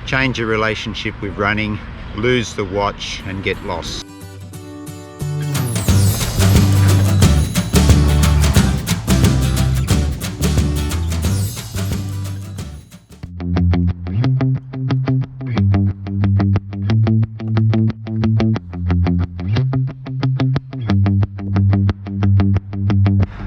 change your relationship with running, lose the watch and get lost.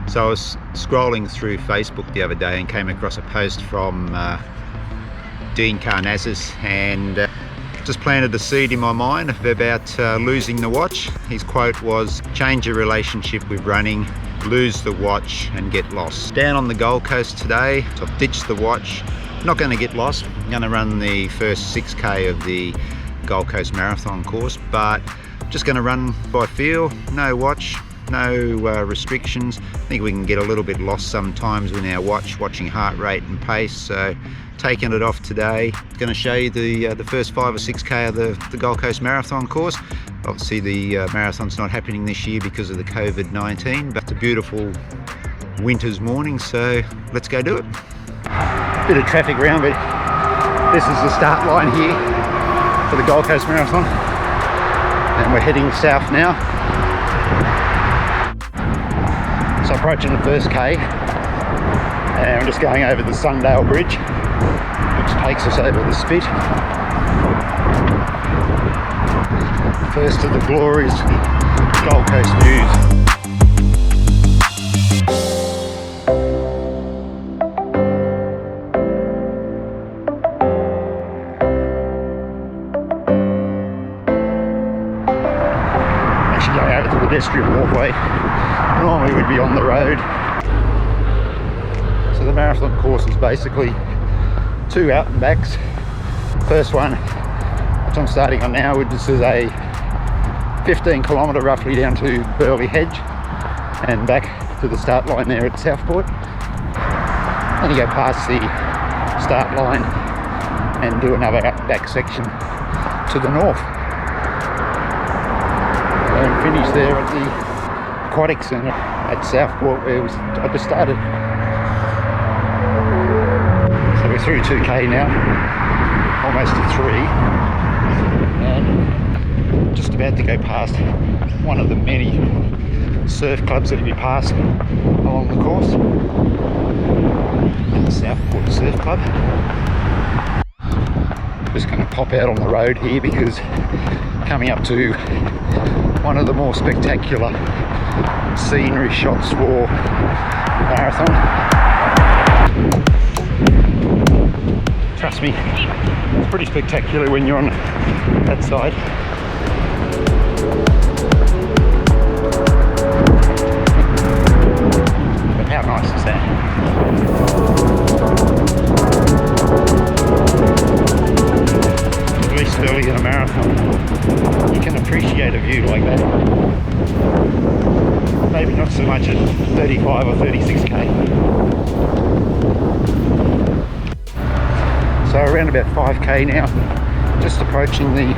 So I was scrolling through Facebook the other day and came across a post from Dean Karnazes, and just planted a seed in my mind about losing the watch. His quote was, "Change your relationship with running, lose the watch and get lost." Down on the Gold Coast today, so I've ditched the watch. Not going to get lost. I'm going to run the first 6K of the Gold Coast Marathon course, but just going to run by feel, no watch, no restrictions. I think we can get a little bit lost sometimes in our watching heart rate and pace, so taking it off today. Going to show you the first 5 or 6K of the Gold Coast Marathon course. Obviously the marathon's not happening this year because of the COVID-19, but it's a beautiful winter's morning, so let's go do it. Bit of traffic around, but this is the start line here for the Gold Coast Marathon, and we're heading south now. So approaching the first K, and I'm just going over the Sundale Bridge, which takes us over the Spit. First of the glorious Gold Coast views. Actually going over the pedestrian walkway. Normally we'd be on the road. So the marathon course is basically 2 out and backs. First one, which I'm starting on now, which is a 15 kilometre roughly down to Burleigh Hedge and back to the start line there at Southport. Then you go past the start line and do another out and back section to the north. And finish there at the Aquatic Centre at Southport, where I just started. So we're through 2K now, almost to 3, and just about to go past one of the many surf clubs that we pass along the course, the Southport Surf Club. Just going to pop out on the road here because coming up to one of the more spectacular scenery shots for marathon. Trust me, it's pretty spectacular when you're on that side. But how nice is that? At least early in a marathon, you can appreciate a view like that. Maybe not so much at 35 or 36K. So around about 5K now, just approaching the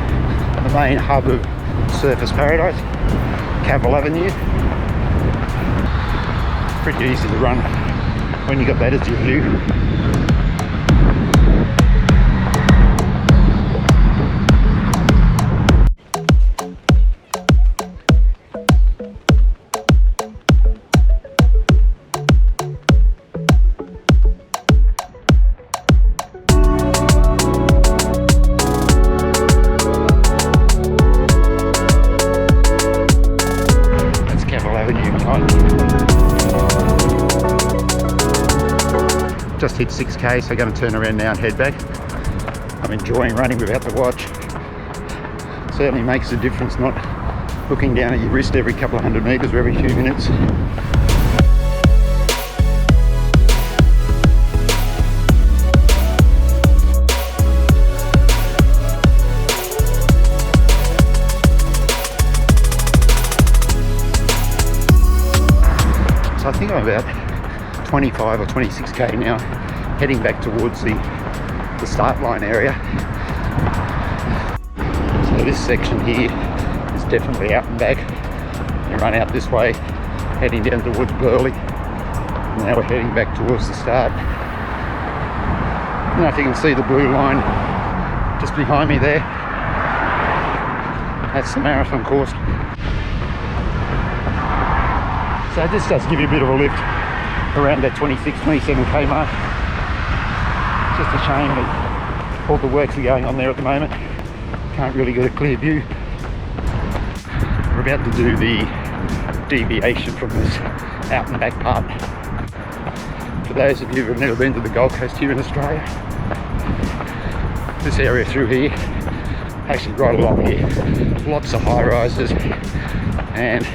main hub of Surfers Paradise, Cavill Avenue. Pretty easy to run when you got that as your view. Just hit 6K, so I'm going to turn around now and head back. I'm enjoying running without the watch. Certainly makes a difference not looking down at your wrist every couple of 100 metres or every few minutes. So I think I'm about 25 or 26K now, heading back towards the start line area. So this section here is definitely out and back. You run out this way, heading down towards Burleigh. Now we're heading back towards the start. I don't know if you can see the blue line behind me there. That's the marathon course. So this does give you a bit of a lift around that 26-27k mark. Just a shame that all the works are going on there at the moment. Can't really get a clear view. We're about to do the deviation from this out and back part. For those of you who have never been to the Gold Coast here in Australia, this area through here, actually right along here, lots of high rises, and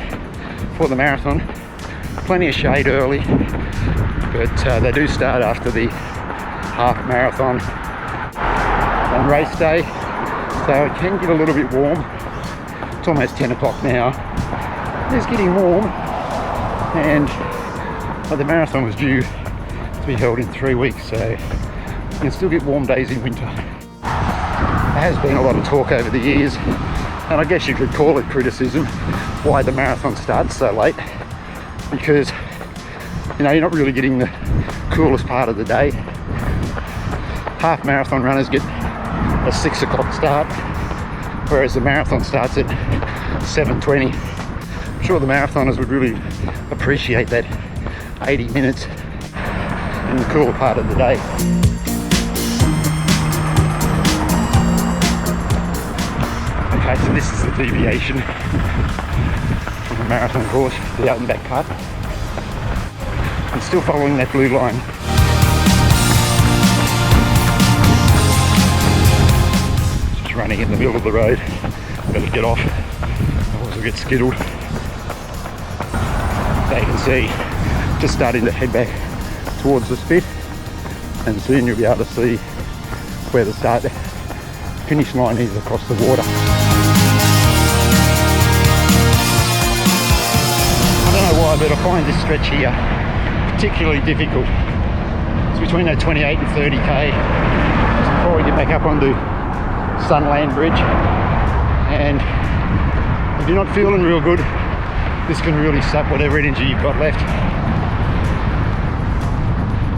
for the marathon, plenty of shade early, but they do start after the half marathon on race day, so it can get a little bit warm. It's almost 10 o'clock now. It's getting warm, and the marathon was due to be held in 3 weeks, so you can still get warm days in winter. There has been a lot of talk over the years, and I guess you could call it criticism, why the marathon starts so late, because you know, you're not really getting the coolest part of the day. Half marathon runners get a 6 o'clock start, whereas the marathon starts at 7:20. I'm sure the marathoners would really appreciate that 80 minutes in the cooler part of the day. Okay, so this is the deviation from the marathon course, the out and back part. I'm still following that blue line. Just running in the middle of the road. Better get off, otherwise I'll get skittled. So you can see, just starting to head back towards the spit, and soon you'll be able to see where the start finish line is across the water. I don't know why, but I find this stretch here particularly difficult. It's between that 28 and 30k before we get back up onto Sunland Bridge, and if you're not feeling real good, this can really sap whatever energy you've got left,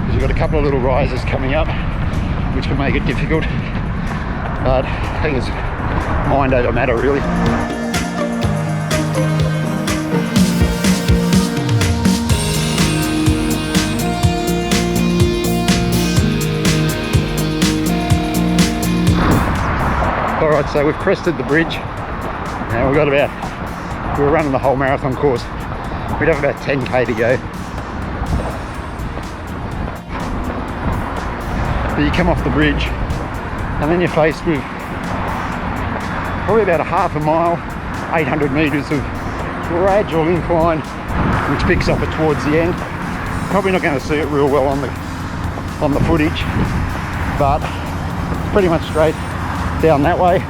because you've got a couple of little rises coming up which can make it difficult, but I think it's mind over matter really. Alright, so we've crested the bridge, and we were running the whole marathon course. We'd have about 10k to go. But you come off the bridge, and then you're faced with probably about a half a mile, 800 metres of gradual incline, which picks up it towards the end. Probably not going to see it real well on the footage, but it's pretty much straight down that way.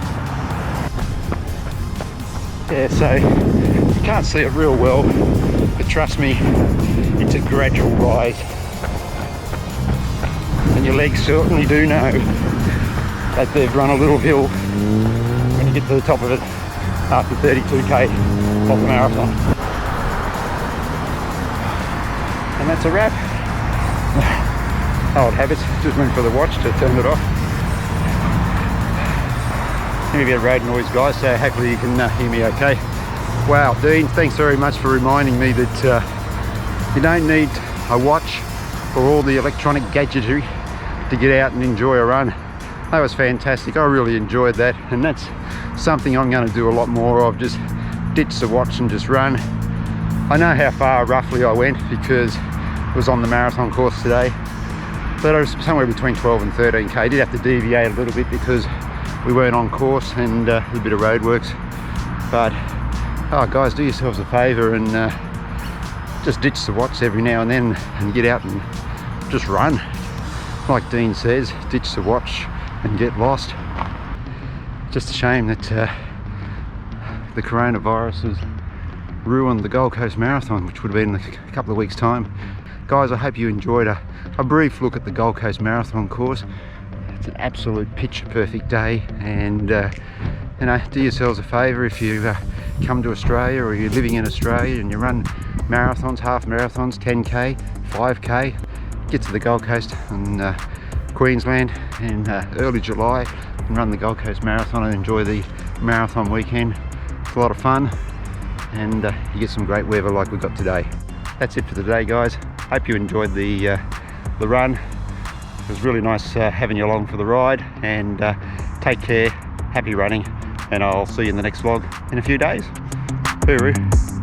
Yeah, so you can't see it real well, but trust me, it's a gradual rise, and your legs certainly do know that they've run a little hill when you get to the top of it after 32k of the marathon. And that's a wrap. Old habits, just went for the watch to turn it off. Going to be a road noise, guys, so hopefully you can hear me okay. Wow, Dean, thanks very much for reminding me that you don't need a watch or all the electronic gadgetry to get out and enjoy a run. That was fantastic. I really enjoyed that, and that's something I'm going to do a lot more of. Just ditch the watch and just run. I know how far roughly I went because it was on the marathon course today, but I was somewhere between 12 and 13k. I did have to deviate a little bit because we weren't on course and a bit of roadworks. But guys, do yourselves a favour and just ditch the watch every now and then and get out and just run. Like Dean says, ditch the watch and get lost. Just a shame that the coronavirus has ruined the Gold Coast Marathon, which would have been in a couple of weeks' time. Guys, I hope you enjoyed a brief look at the Gold Coast Marathon course. It's an absolute picture perfect day, and you know, do yourselves a favour if you come to Australia or you're living in Australia and you run marathons, half marathons, 10k, 5k, get to the Gold Coast and Queensland in early July, can run the Gold Coast Marathon and enjoy the marathon weekend. It's a lot of fun, and you get some great weather like we got today. That's it for today, guys. Hope you enjoyed the run. It was really nice having you along for the ride, and take care, happy running, and I'll see you in the next vlog in a few days. Hooroo.